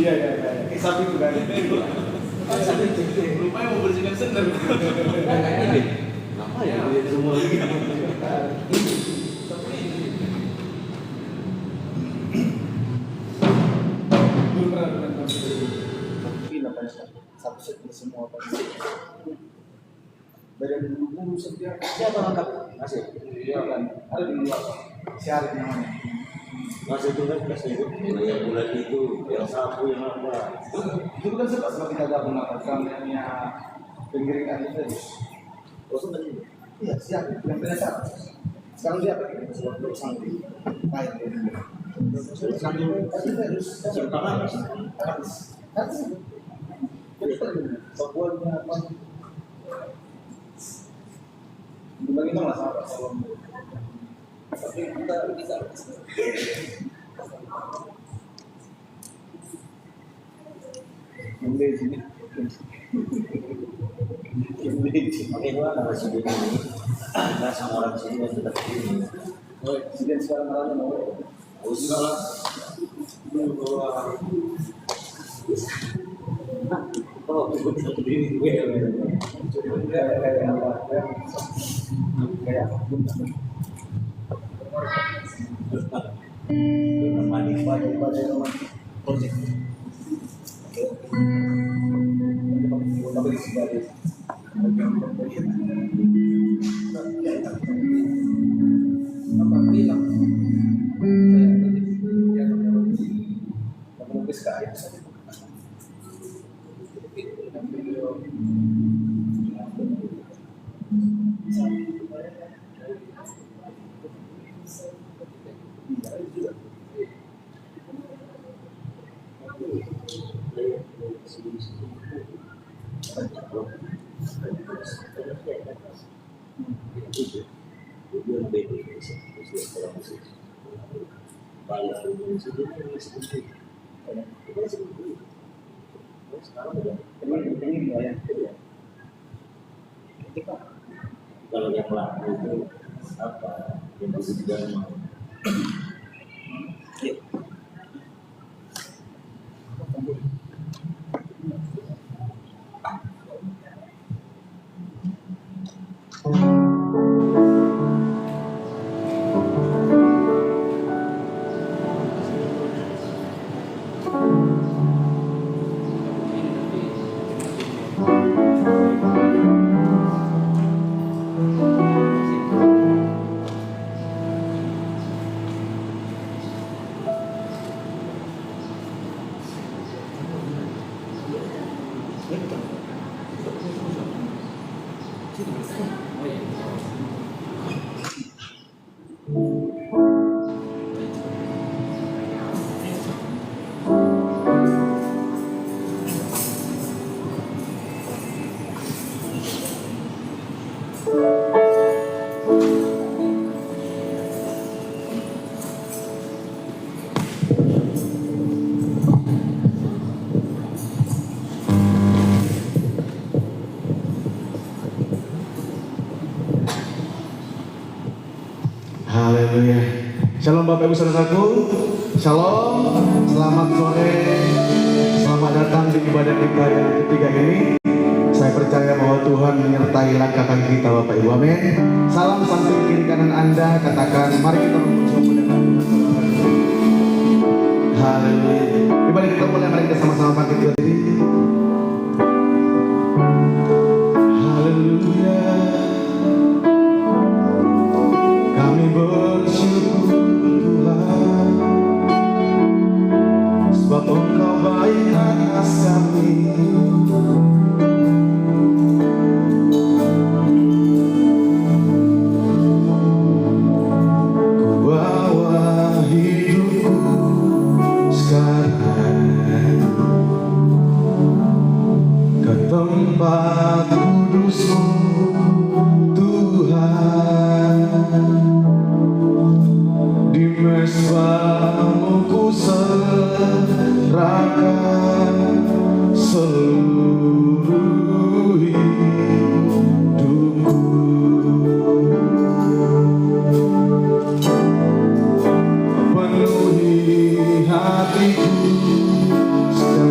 Iya. Kayak sapi itu kan. Rupanya mau bersihkan sender. Ini apa ya dia semua ini? Belum pernah nonton film apa satu set semua apa? Dari dulu setiap Siapa angkat? Masih. iya kan ada di luar siaran namanya. Masih itu kan kasih itu yang bulan itu yang sapu yang apa? Itu kan sebab kita gabung apa kameranya penggiringan itu. Terus tadi Iya siap yang biasa. Sekarang dia pakai sesuatu sanggup baik ini. Sanggup tapi harus harus sebuahnya apa? Bagaimana sahabat sebelum tapi kita bisa mulai sini Oke, gua ada masih di sini. Kita sama orang sini yang sudah begini. oh presiden sekarang mana mau Usah. Oh, itu diri gue. kayak pada project tapi sebagai apa bilang saya melukis kain Kalau yang laku itu apa yang bisa dijaga Haleluya. Shalom Bapak Ibu Saudaraku. Shalom. Selamat sore. Selamat datang di ibadah kita yang ketiga ini. Saya percaya bahwa Tuhan menyertai langkah kaki kita Bapak Ibu. Amin. Salam sambil kiri kanan Anda. Katakan mari kita mengucap dengan Tuhan. Haleluya. Ibadah kita mulai, mari kita sama-sama bangkit berdiri. Haleluya. Kami bersyukur Tuhan, sebab Engkau baik atas kami. Ku bawa hidupku sekarang ke tempat kudus-Mu Tuhan. Di mesbah-Mu ku serahkan seluruh hidupku. Penuhi hatiku sekarang.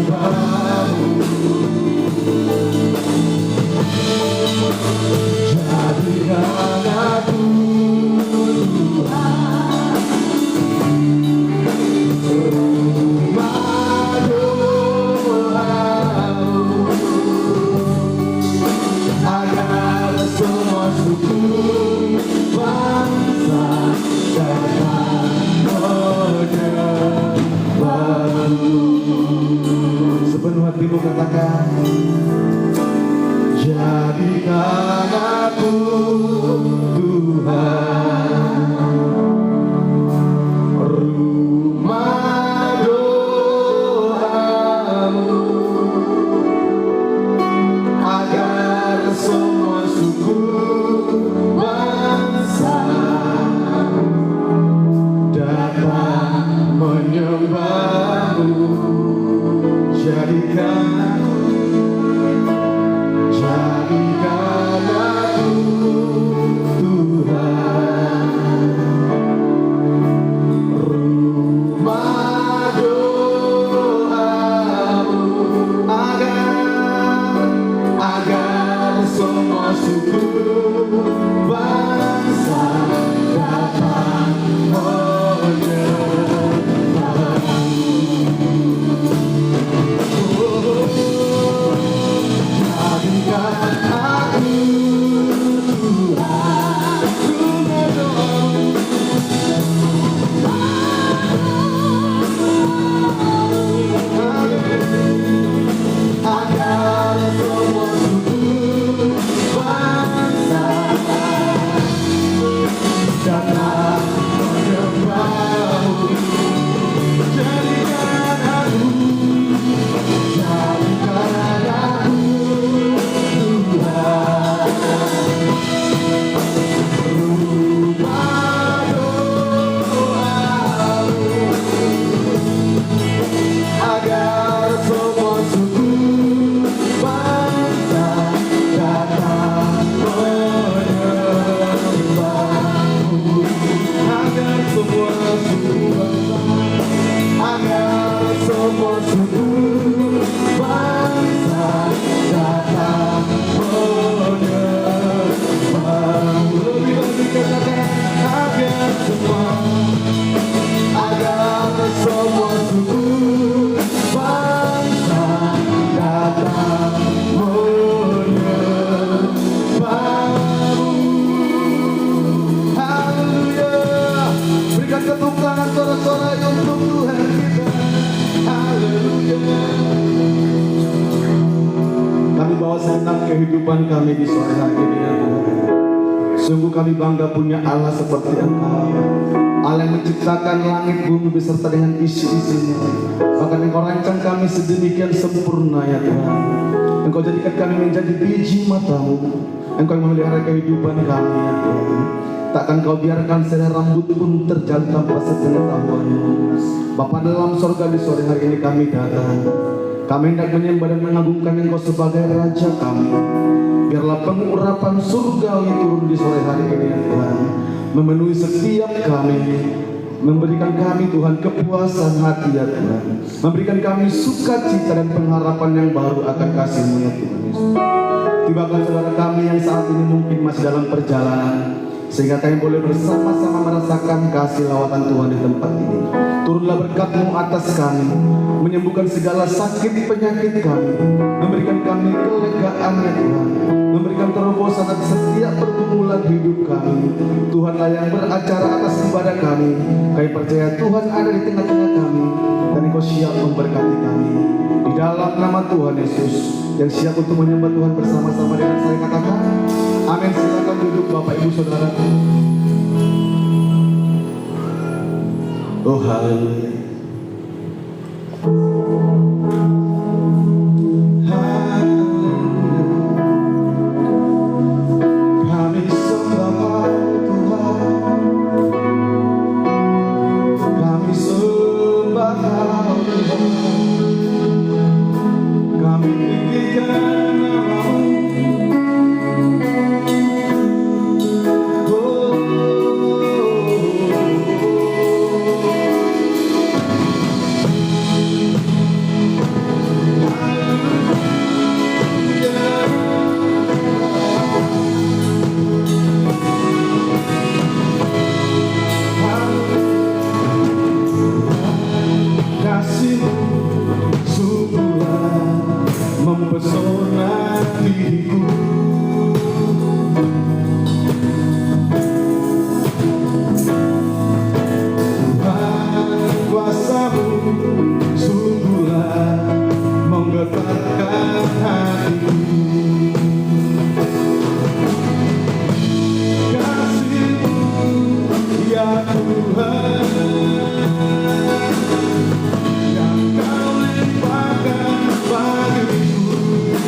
menyembahmu. Jadikan aku rumah doamu, agar semua suku bangsa dapat menyembahmu. Sepenuh hatimu katakan, jadikan aku Tuhan rumah doamu, agar semua suku bangsa dapat menyembahmu. Jadikan aku Tuhan rumah doamu, agar semua suku bangsa dapat menyembahmu. Jadikan aku Tuhan rumah doamu, agar semua suku bangsa dapat menyembahmu. Jadikan aku Tuhan rumah doamu, agar semua suku bangsa dapat menyembahmu. Agar semua suku bangsa, agar semua suku bangsa dapat menyembahmu. Lebih lagi katakan, agar semua suku bangsa dapat menyembahmu. Haleluya. Berikan tepuk tangan sorak-sorai untuk Tuhan kita. Haleluya. Kami bawa segenap kehidupan kami di sore hari ini ya Tuhan. Sungguh kami bangga punya Allah seperti Engkau, Allah yang menciptakan langit bumi beserta dengan isi-isinya. Bahkan Engkau rancang kami sedemikian sempurna ya Tuhan. Engkau jadikan kami menjadi biji matamu. Engkau yang memelihara kehidupan kami ya Tuhan. Takkan Kau biarkan selai rambut pun terjal tanpa sepengetahuan-Mu. Bapa dalam sorga, di sore hari ini kami datang. Kami hendak menyembah dan mengagungkan Engkau sebagai Raja kami. Biarlah pengurapan surgawi turun di sore hari ini ya Tuhan, memenuhi setiap kami, memberikan kami Tuhan kepuasan hati ya Tuhan, memberikan kami sukacita dan pengharapan yang baru akan kasih-Mu ya Tuhan Yesus. Tibakan saudara kami yang saat ini mungkin masih dalam perjalanan, sehingga kami boleh bersama-sama merasakan kasih lawatan Tuhan di tempat ini. Turunlah berkat-Mu atas kami, menyembuhkan segala sakit penyakit kami, memberikan kami kelegaan ya Tuhan, memberikan terobosan atas setiap pergumulan hidup kami. Tuhanlah yang beracara atas ibadah kami. Kami percaya Tuhan ada di tengah-tengah kami, dan Engkau siap memberkati kami. Di dalam nama Tuhan Yesus, yang siap untuk menyembah Tuhan bersama-sama dengan saya katakan amin. Silakan duduk Bapak Ibu Saudara. Oh haleluya. Kami sembah Tuhan, kami sembah Tuhan, kami tinggikan nama-Mu. mempesona diriku. Tuhan, kuasa-Mu sungguhlah menggetarkan hatiku. Kasih-Mu ya Tuhan, yang Kau limpahkan bagiku.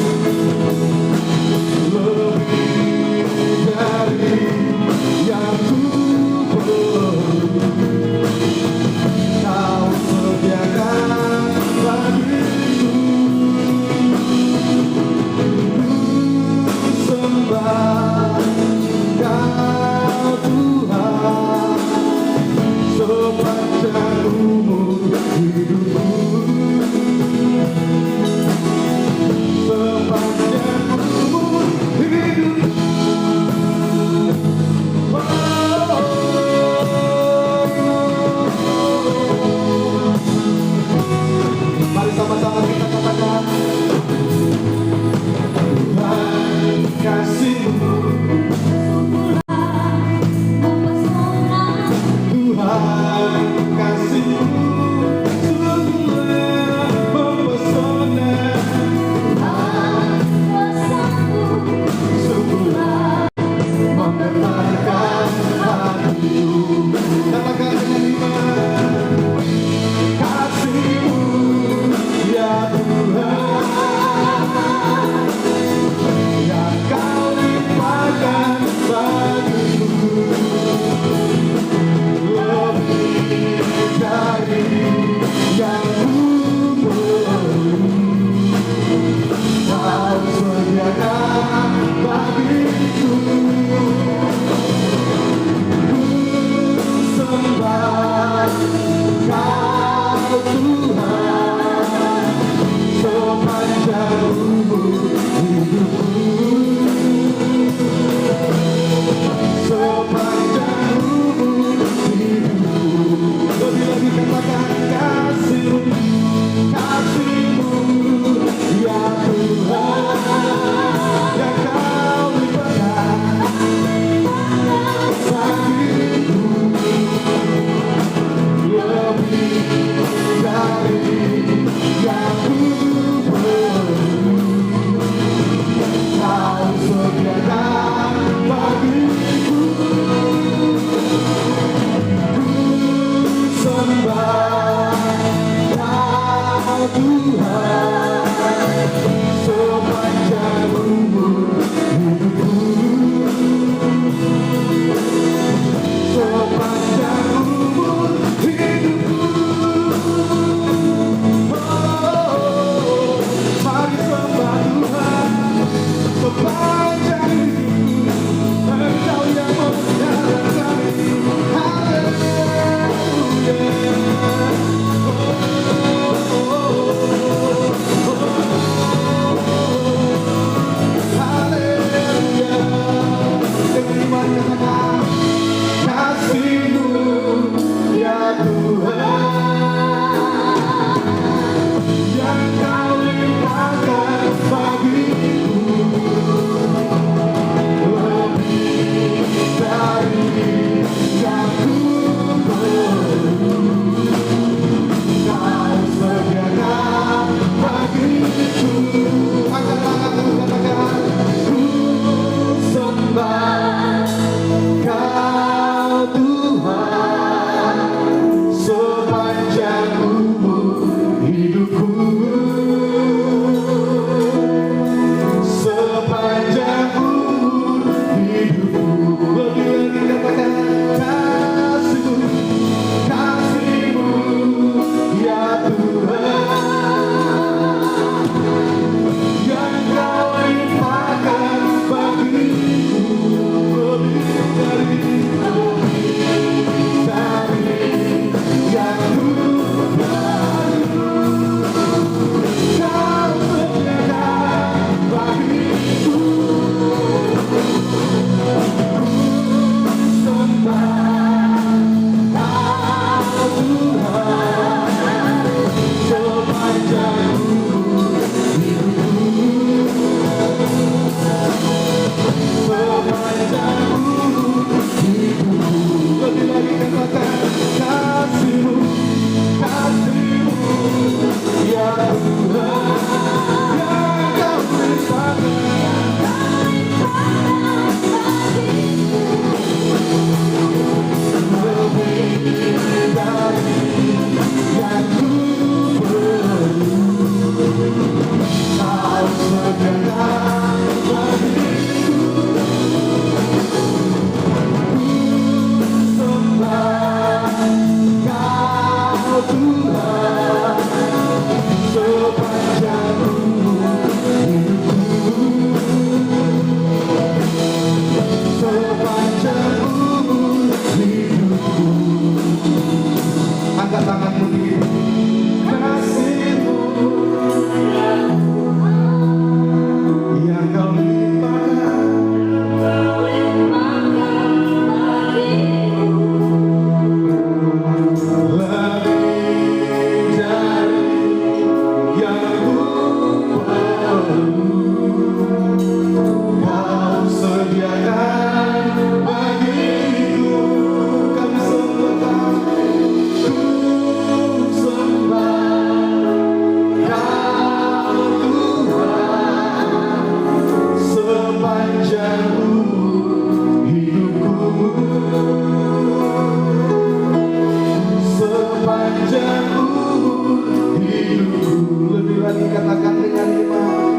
katakan dengan iman.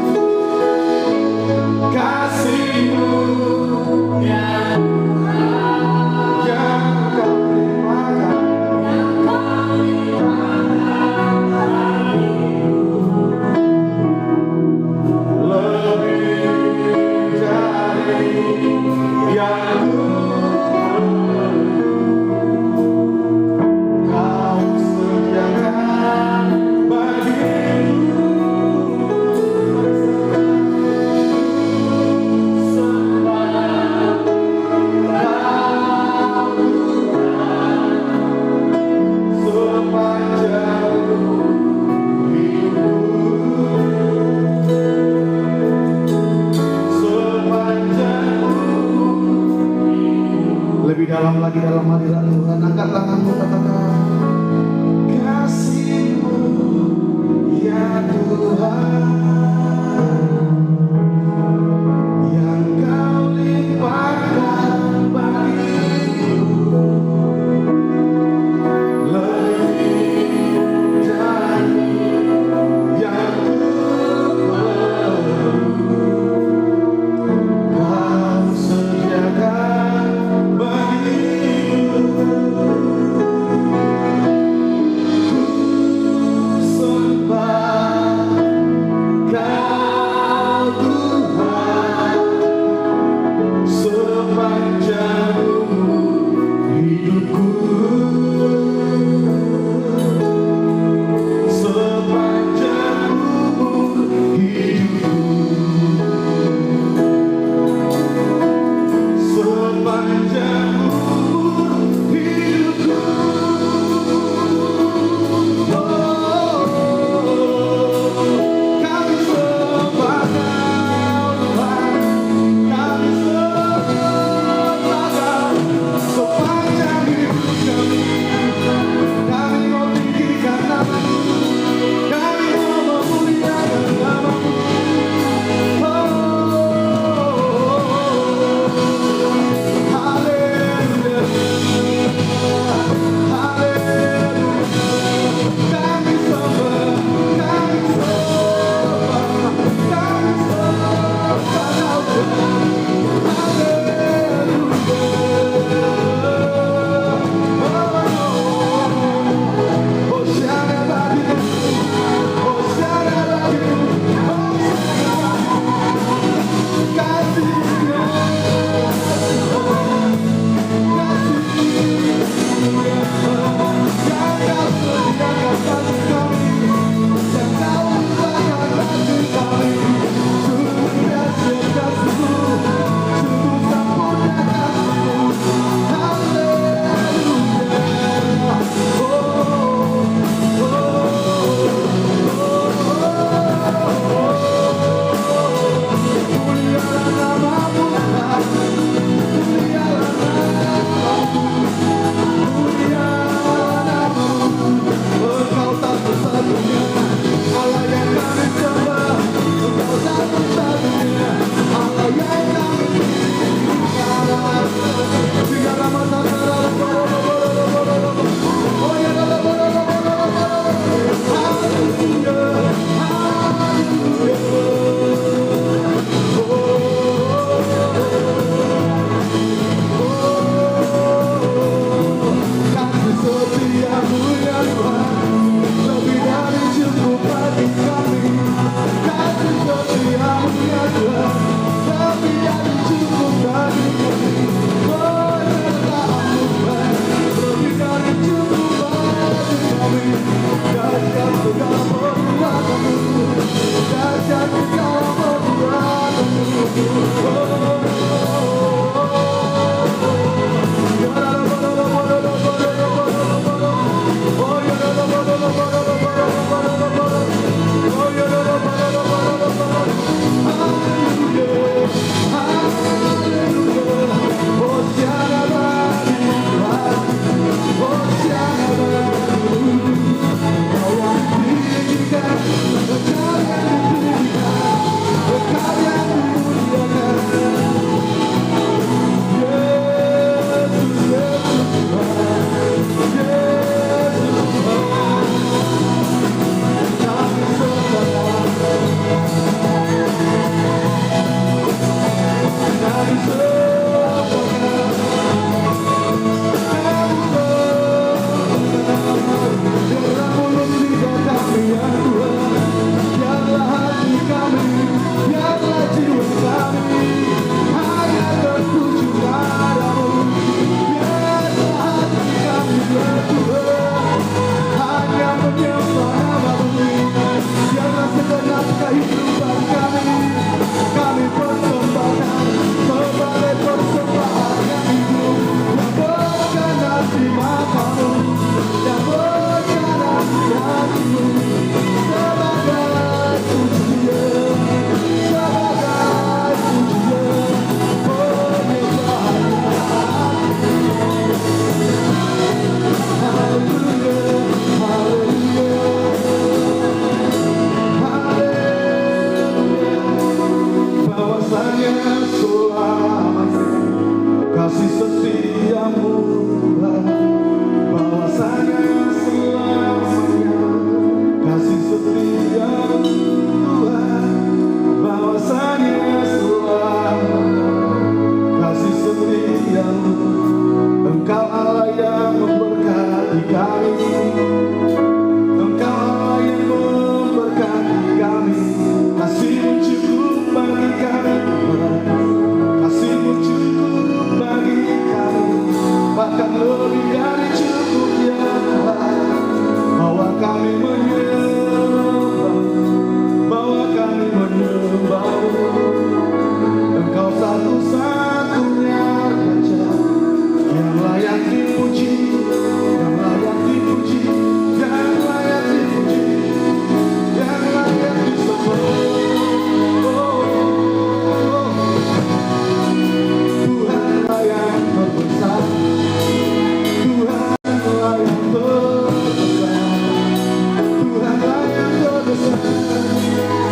Kasih-Mu yang Kau limpahkan, lebih dari yang Kau sediakan bagiku. Lebih dalam lagi dalam hadirat Tuhan, angkat tanganmu, katakan kasih-Mu ya Tuhan yang Kau limpahkan bagiku, lebih dari yang Kau sediakan bagiku.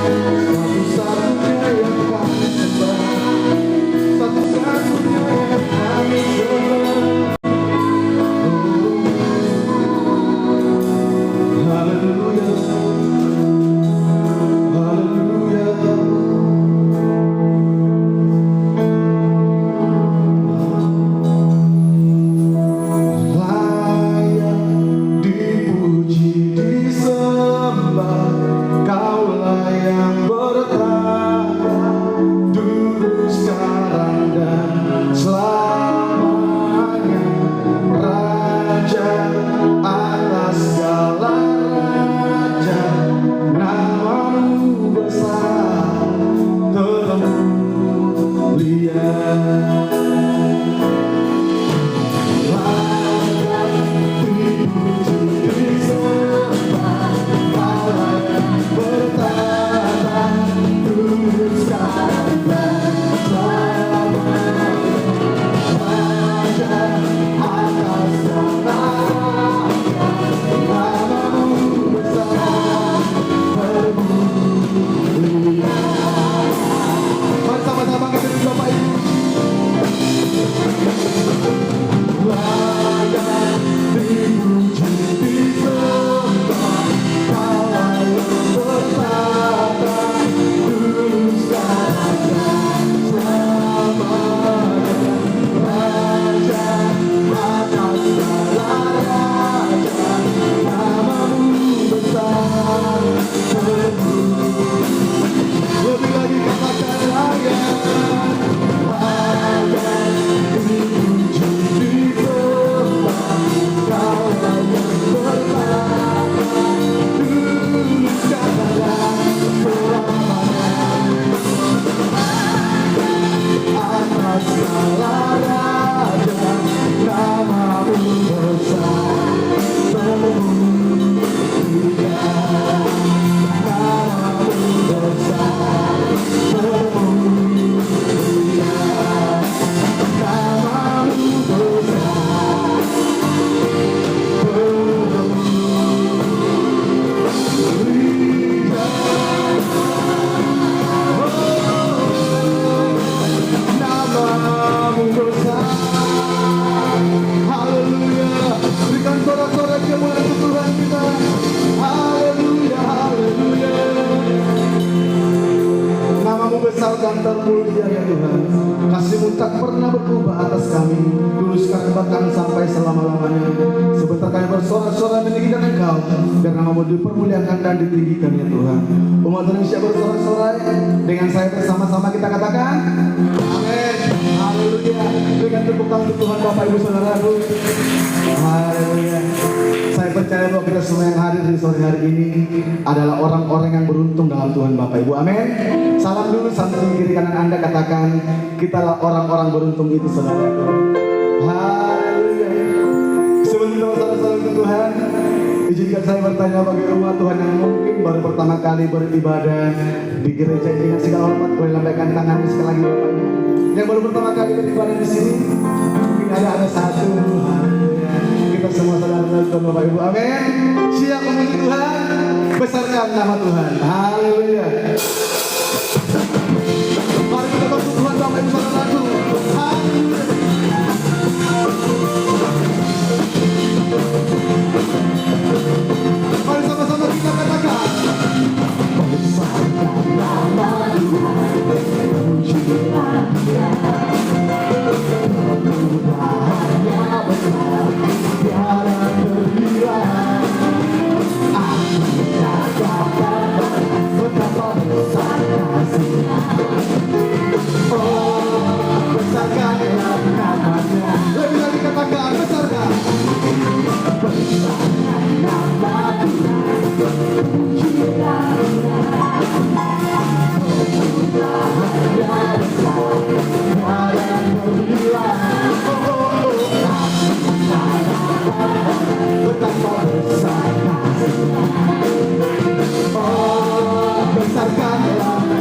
Satu-satunya yang kami sembah, satu-satunya yang kami sembah. Haleluya, haleluya. Layak dipuji, disembah, Kaulah yang bertata dulu, sekarang, dan selamanya. Raja atas segala raja, namamu besar termulia. Layak dipuji, disembah, Kaulah yang bertata dulu, sekarang, dan selamanya. Raja atas segala raja, namamu besar termulia. Mari sama-sama kita beri Bapak Ibu. Layak dipuji, disembah, Kaulah yang bertata dulu, sekarang, dan selamanya. Raja atas segala raja, namamu besar termulia. Lebih lagi katakan layak, layak dipuji, disembah, Kaulah yang bertata dulu, sekarang, dan selamanya. Atas segala raja, namamu besar termulia. Namamu besar termulia. Namamu besar termulia. Namamu besar. Haleluya. Berikan sorak-sorak kemuliaan untuk Tuhan kita. Haleluya, haleluya. Namamu besar dan termulia ya Tuhan. Kasih-Mu tak pernah berubah atas kami, dulu sekarang bahkan sampai selama-lamanya. Sebentar kami bersorak-sorai meninggikan Engkau, biar namamu dipermuliakan dan ditinggikan ya Tuhan. Umat Indonesia bersorak-sorai, dengan saya bersama-sama kita katakan amin. Haleluya. Berikan tepuk tangan untuk Tuhan Bapak Ibu Saudaraku. Haleluya. Saya percaya bahwa kita semua yang hadir di sore hari ini adalah orang-orang yang beruntung dalam Tuhan Bapak Ibu. Amin. Salam dulu sambil kiri kanan Anda, katakan kitalah orang-orang beruntung itu saudaraku. Haleluya. Sebentar saudara-saudara untuk Tuhan, izinkan saya bertanya bagi umat Tuhan yang mungkin baru pertama kali beribadah di gereja ini, dengan segala hormat boleh lambaikan tangan sekali lagi Bapak Ibu. Yang baru pertama kali beribadah di sini, mungkin ada satu. Haleluya. Kita semua saudara-saudara Tuhan Bapak Ibu. Amin. Siap memuji Tuhan, besarkan nama Tuhan. Haleluya. Mari kita bantu Tuhan Bapak Ibu Saudaraku. Haleluya. Mari sama-sama kita katakan besarkan nama Tuhan, pujilah Dia. Kemudahannya besar, tiada terhingga. Aku katakan betapa besar kasih-Nya. Oh, besarkanlah namanya. Lebih lagi katakan besarkan. Besarkan nama Tuhan, pujilah Dia. Kemudahannya besar, tiada terhingga. Betapa besar kasih-Nya. Oh, besarkanlah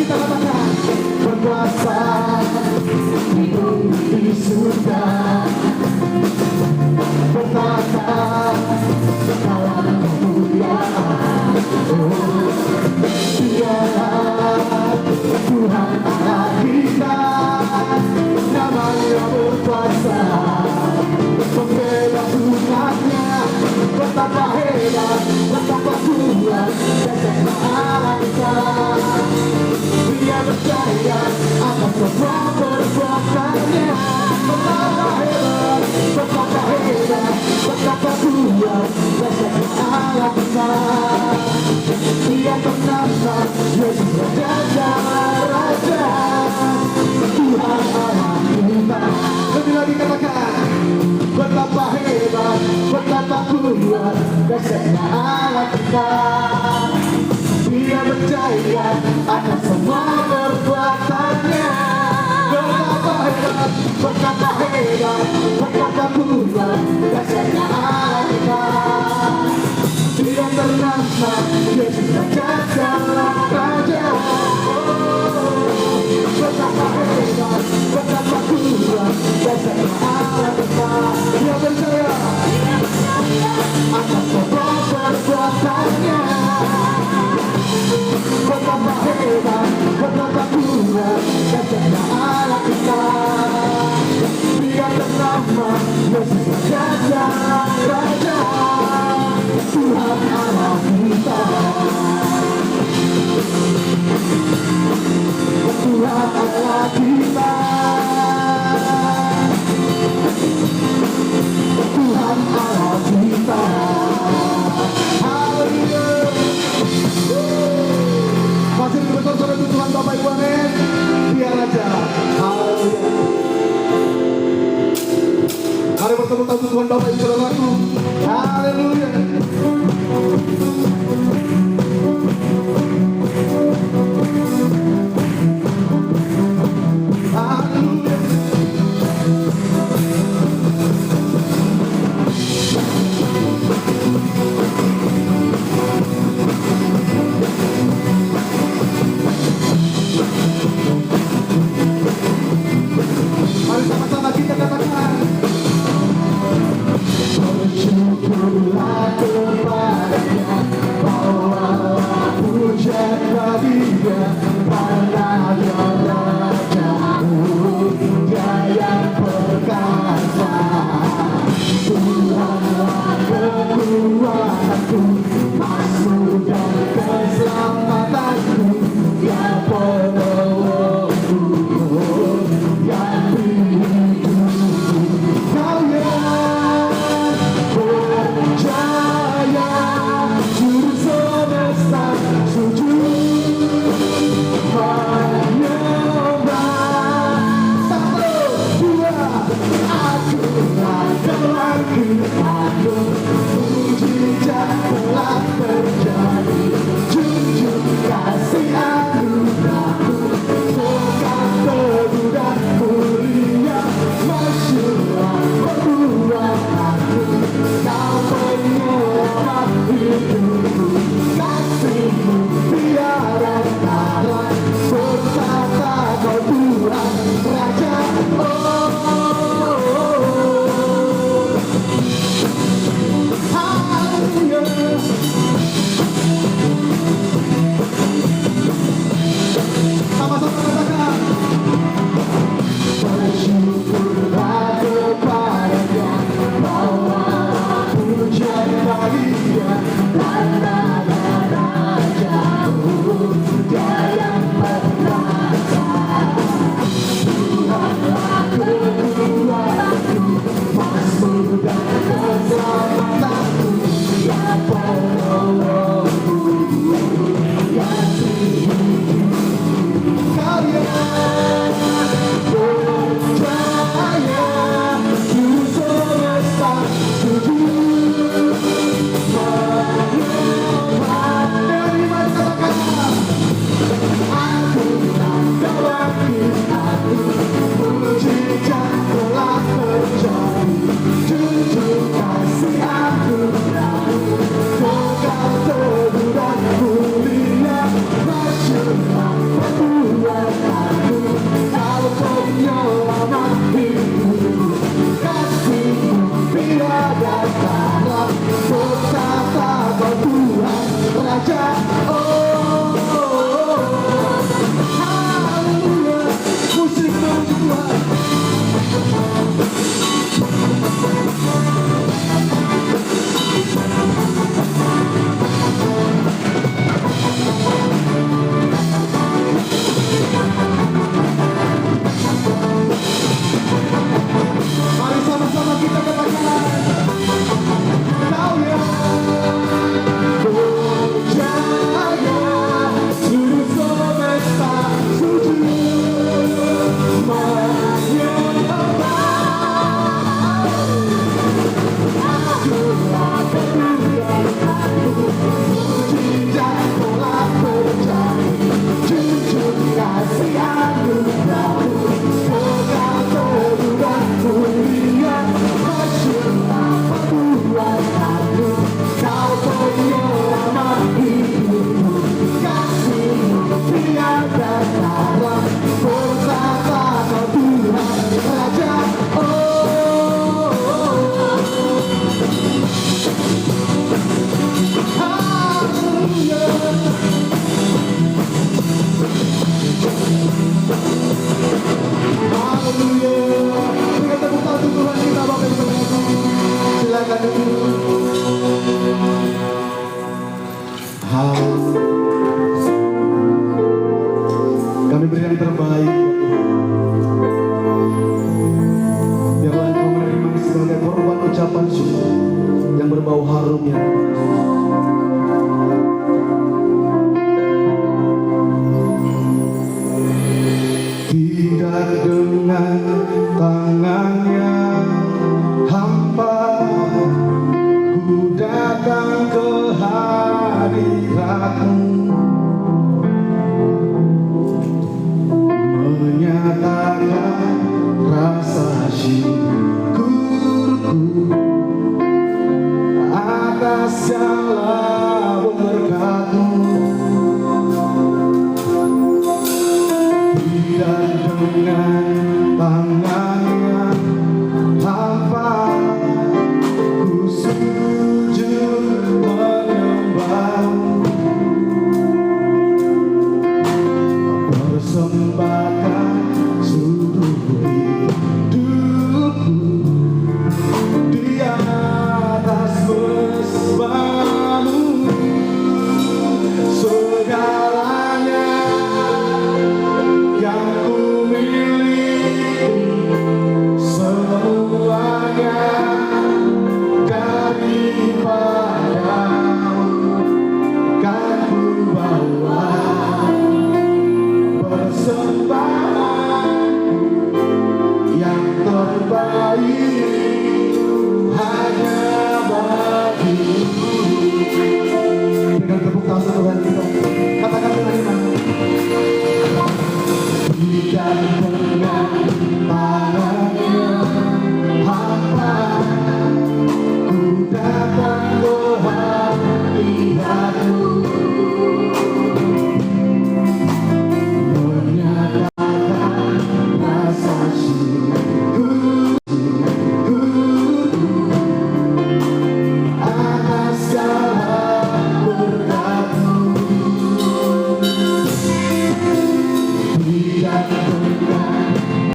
kita katakan berkuasa di surga, bertata dalam kemuliaan. Oh, Dialah Tuhan Allah kita, namanya berkuasa, membela umatnya. Betapa hebat, betapa kuat dasarnya Allah kita. Dia percaya akan semua perbuatannya. Betapa hebat, betapa hebat, betapa kuat dasarnya Allah kita. Dia bernama Yesus Raja Raja, Tuhan Allah kita. Lebih lagi katakan, betapa hebat, betapa kuat dasarnya Allah kita. Dia percaya akan semua perbuatannya. Betapa hebat, betapa hebat, betapa kuat dasarnya Allah kita. Dia bernama Yesus Raja Raja. Betapa hebat, betapa kuat dasarnya Allah kita. Dia percaya akan semua perbuatannya. Betapa hebat, betapa kuat dasarnya Allah kita. Dia bernama Yesus Raja Raja, Tuhan Allah kita. Tuhan Allah kita. Tuhan Allah kita. Haleluya. Masih betul-betul Tuhan Bapak Ibu amin. Dia Raja. Haleluya. Mari bertepuk tangan Tuhan Bapak Ibu saudaraku. Haleluya. Mari sama-sama kita katakan, bersyukurlah kepada-Nya. yang terbaik ya Tuhan. Biarlah Engkau menerima sebagai korban ucapan syukur yang berbau harum ya Tuhan. Tidak dengan tangannya hampa ku datang ke hadirat-Mu, menyatakan rasa syukurku atas segala berkat-Mu. Tidak dengan tangannya hampa ku sujud menyembah-Mu, persembahkan seluruh hidupku di atas mesbah-Mu. Segalanya yang ku miliki, semuanya daripada-Mu kan ku bawa persembahan yang terbaik hanya bagi-Mu. Dengan tepuk tangan Tuhan kita katakan dengan iman. Tidak dengan tangannya hampa ku datang ke hadirat-Mu, menyatakan rasa syukurku atas segala berkat-Mu. Tidak dengan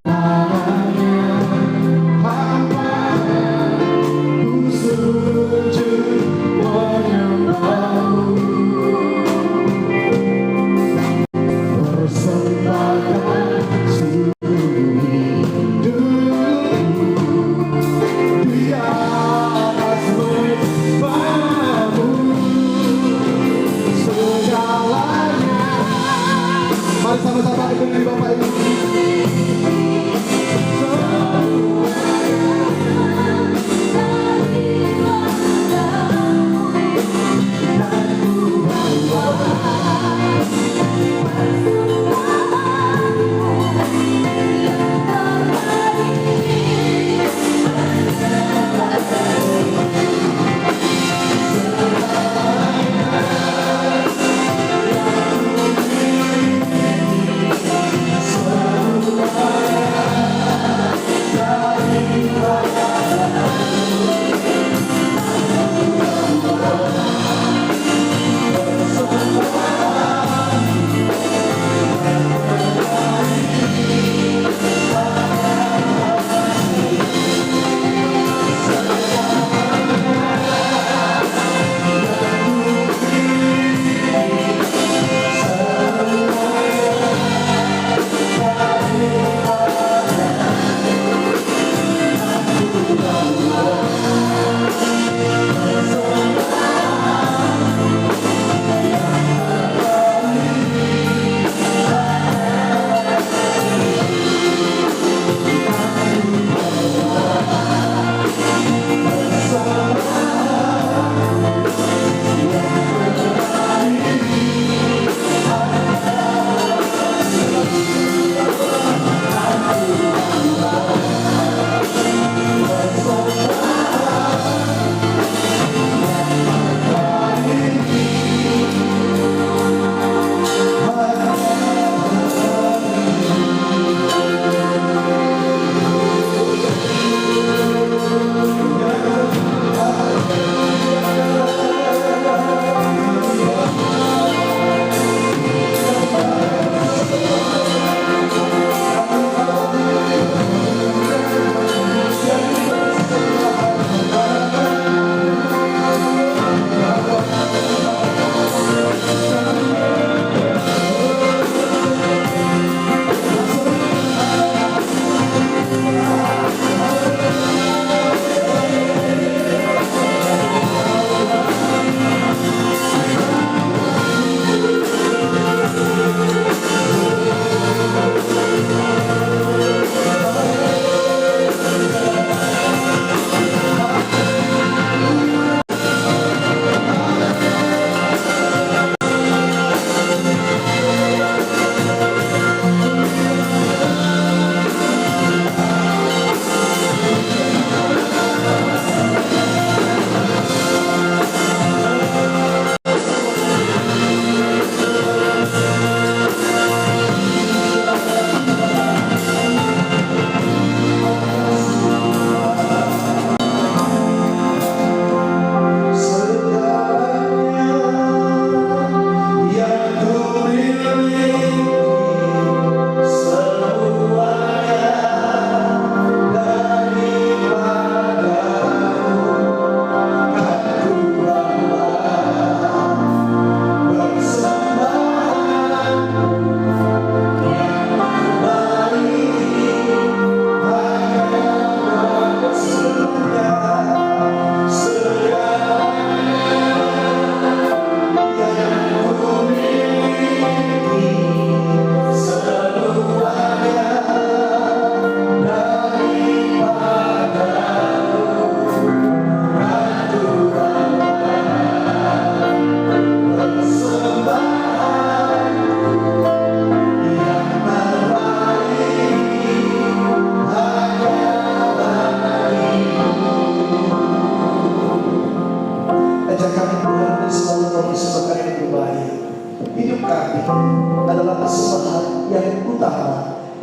tangannya hampa ku sujud menyembah-Mu, persembahkan seluruh hidupku di atas mesbah-Mu. Segalanya, mari sama-sama dengan Bapak Ibu. Segalanya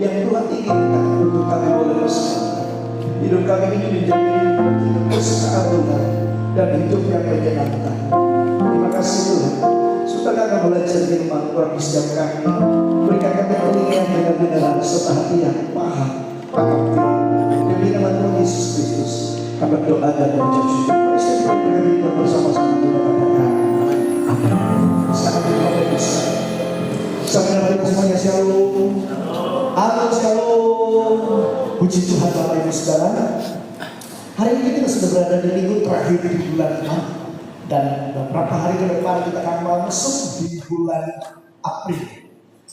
yang Tuhan inginkan untuk kami boleh bersama. Hidup kami ini menjadi hidup kesukaan Tuhan dan hidup yang menyenangkan. Terima kasih Tuhan, sudah kami belajar firman Tuhan di setiap kami. Berikan kami telinga yang benar-benar serta hati yang paham akan firman. Demi nama Tuhan Yesus Kristus, kami berdoa dan mengucap syukur. Mari kita bersama-sama kita katakan amin. Sekarang kita bisa. Saudara semuanya shalom. Halo shalom. Puji Tuhan Bapak Ibu Saudara. Hari ini kita sudah berada di minggu terakhir di bulan Maret, dan beberapa hari ke depan kita akan masuk di bulan April.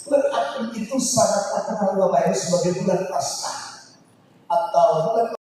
Bulan April itu sangat terkenal Bapak Ibu sebagai bulan Paskah atau bulan